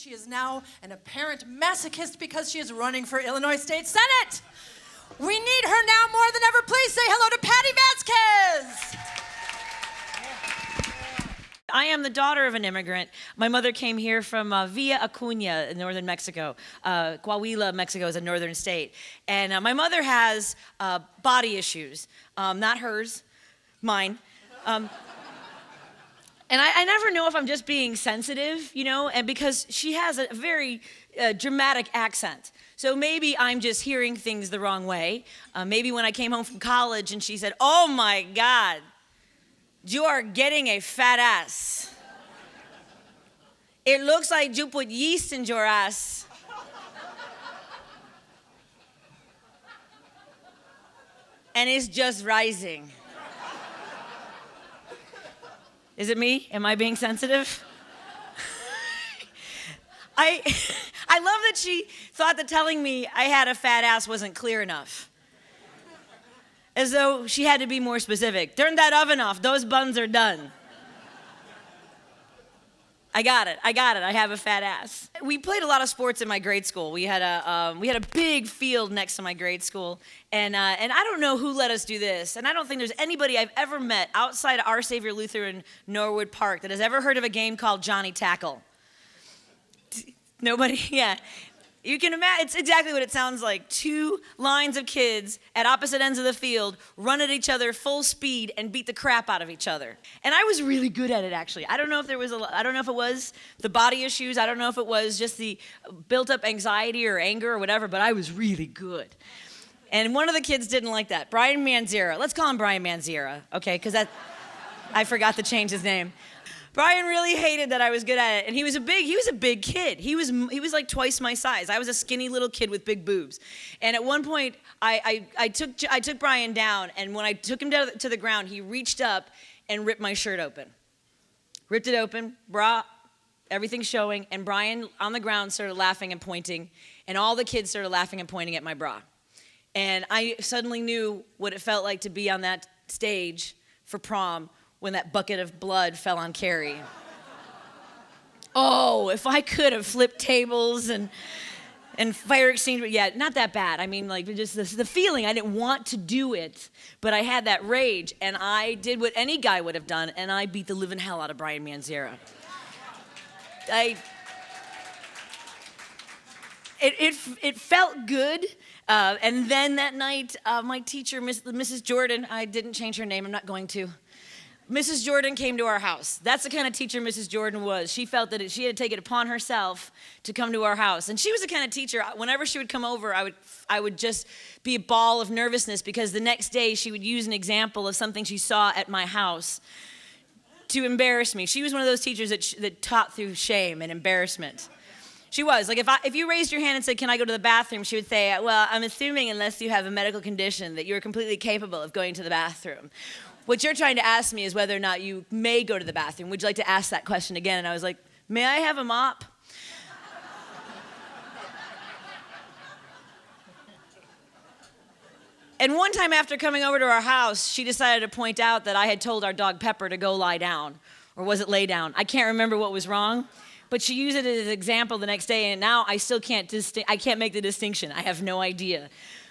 She is now an apparent masochist because she is running for Illinois State Senate. We need her now more than ever. Please say hello to Patti Vasquez. I am the daughter of an immigrant. My mother came here from Villa Acuña in northern Mexico. Coahuila, Mexico is a northern state. And my mother has body issues, not hers, mine. And I never know if I'm just being sensitive, and because she has a very dramatic accent. So maybe I'm just hearing things the wrong way. Maybe when I came home from college and she said, "Oh my God, you are getting a fat ass. It looks like you put yeast in your ass." And it's just rising. Is it me? Am I being sensitive? I love that she thought that telling me I had a fat ass wasn't clear enough. As though she had to be more specific. Turn that oven off. Those buns are done. I got it. I have a fat ass. We played a lot of sports in my grade school. We had a big field next to my grade school, and I don't know who let us do this, and I don't think there's anybody I've ever met outside of Our Savior Lutheran Norwood Park that has ever heard of a game called Johnny Tackle. Nobody? Yeah. You can imagine, it's exactly what it sounds like. Two lines of kids at opposite ends of the field run at each other full speed and beat the crap out of each other. And I was really good at it, actually. I don't know if it was the body issues. I don't know if it was just the built up anxiety or anger or whatever, but I was really good. And one of the kids didn't like that. Brian Manzera. Let's call him Brian Manzera, okay? Because I forgot to change his name. Brian really hated that I was good at it, and he was a big kid. He was like twice my size. I was a skinny little kid with big boobs. And at one point, I took Brian down, and when I took him down to the ground, he reached up and ripped my shirt open. Ripped it open, bra, everything showing, and Brian on the ground started laughing and pointing, and all the kids started laughing and pointing at my bra. And I suddenly knew what it felt like to be on that stage for prom when that bucket of blood fell on Carrie. Oh, if I could have flipped tables and fire extinguisher, yeah, not that bad. I mean, like, just the feeling, I didn't want to do it, but I had that rage, and I did what any guy would have done, and I beat the living hell out of Brian Manzera. It felt good, and then that night, my teacher, Mrs. Jordan, I didn't change her name, I'm not going to. Mrs. Jordan came to our house. That's the kind of teacher Mrs. Jordan was. She felt that she had to take it upon herself to come to our house. And she was the kind of teacher, whenever she would come over, I would just be a ball of nervousness because the next day she would use an example of something she saw at my house to embarrass me. She was one of those teachers that taught through shame and embarrassment. She was. Like, if you raised your hand and said, "Can I go to the bathroom?" she would say, "Well, I'm assuming unless you have a medical condition that you're completely capable of going to the bathroom." What you're trying to ask me is whether or not you may go to the bathroom. Would you like to ask that question again? And I was like, "May I have a mop?" And one time after coming over to our house, she decided to point out that I had told our dog Pepper to go lie down. Or was it lay down? I can't remember what was wrong. But she used it as an example the next day, and now I still can't make the distinction. I have no idea.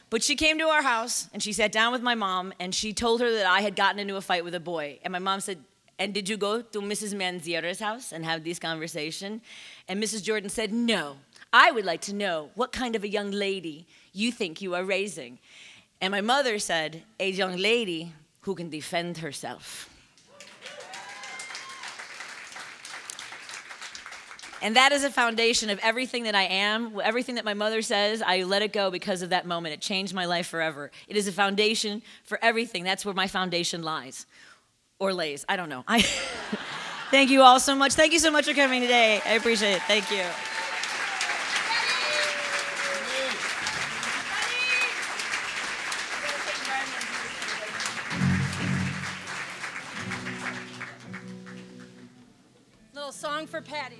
But she came to our house, and she sat down with my mom, and she told her that I had gotten into a fight with a boy. And my mom said, "And did you go to Mrs. Manzera's house and have this conversation?" And Mrs. Jordan said, "No. I would like to know what kind of a young lady you think you are raising." And my mother said, "A young lady who can defend herself." And that is a foundation of everything that I am. Everything that my mother says, I let it go because of that moment. It changed my life forever. It is a foundation for everything. That's where my foundation lies. Or lays. I don't know. Thank you all so much. Thank you so much for coming today. I appreciate it. Thank you. Little song for Patti.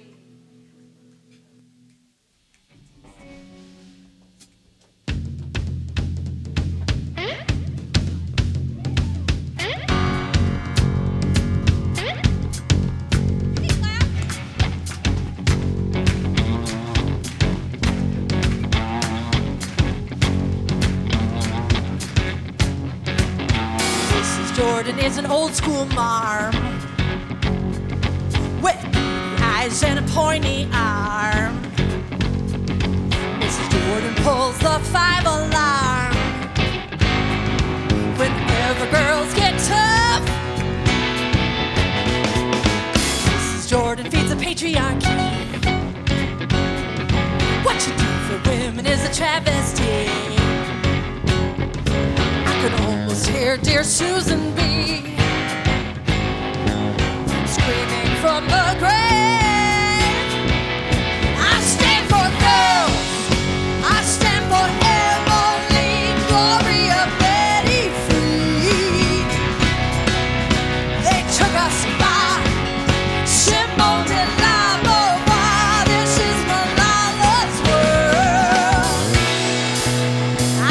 Jordan is an old school marm with eyes and a pointy arm. Mrs. Jordan pulls the 5 alarm. Whenever girls get tough, Mrs. Jordan feeds the patriarchy. What you do for women is a travesty. I could almost hear dear Susan B. screaming from the grave. I stand for girls. I stand for Emily, Gloria, Betty, Free. They took us by Simone de Beauvoir. This is Malala's world.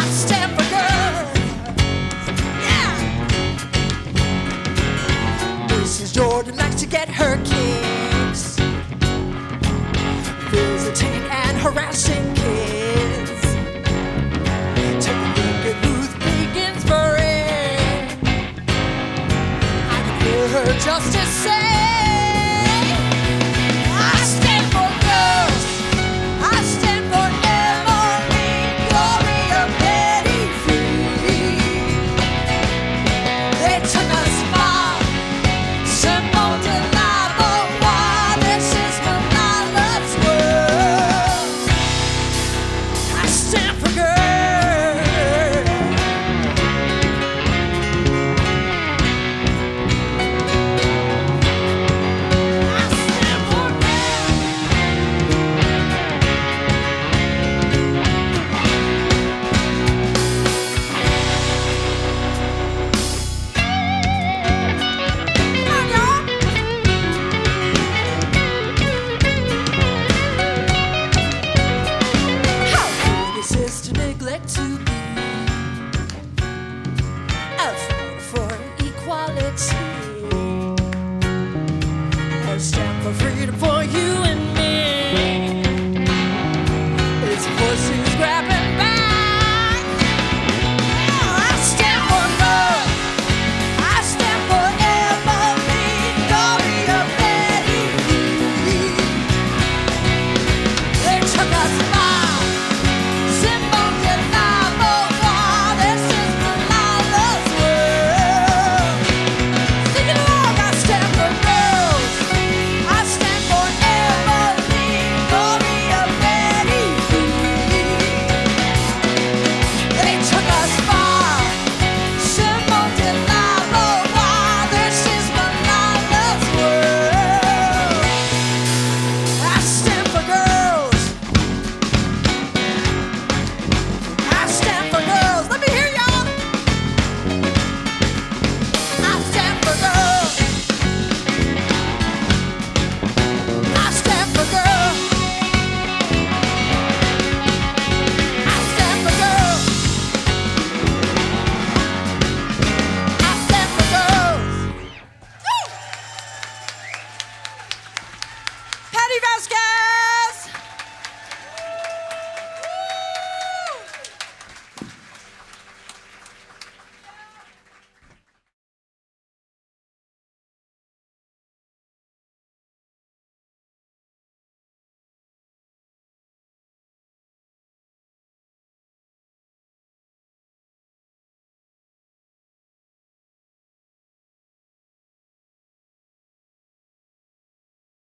I stand for girls. Yeah. Mrs. Jordan likes to get her kicks, visiting and harassing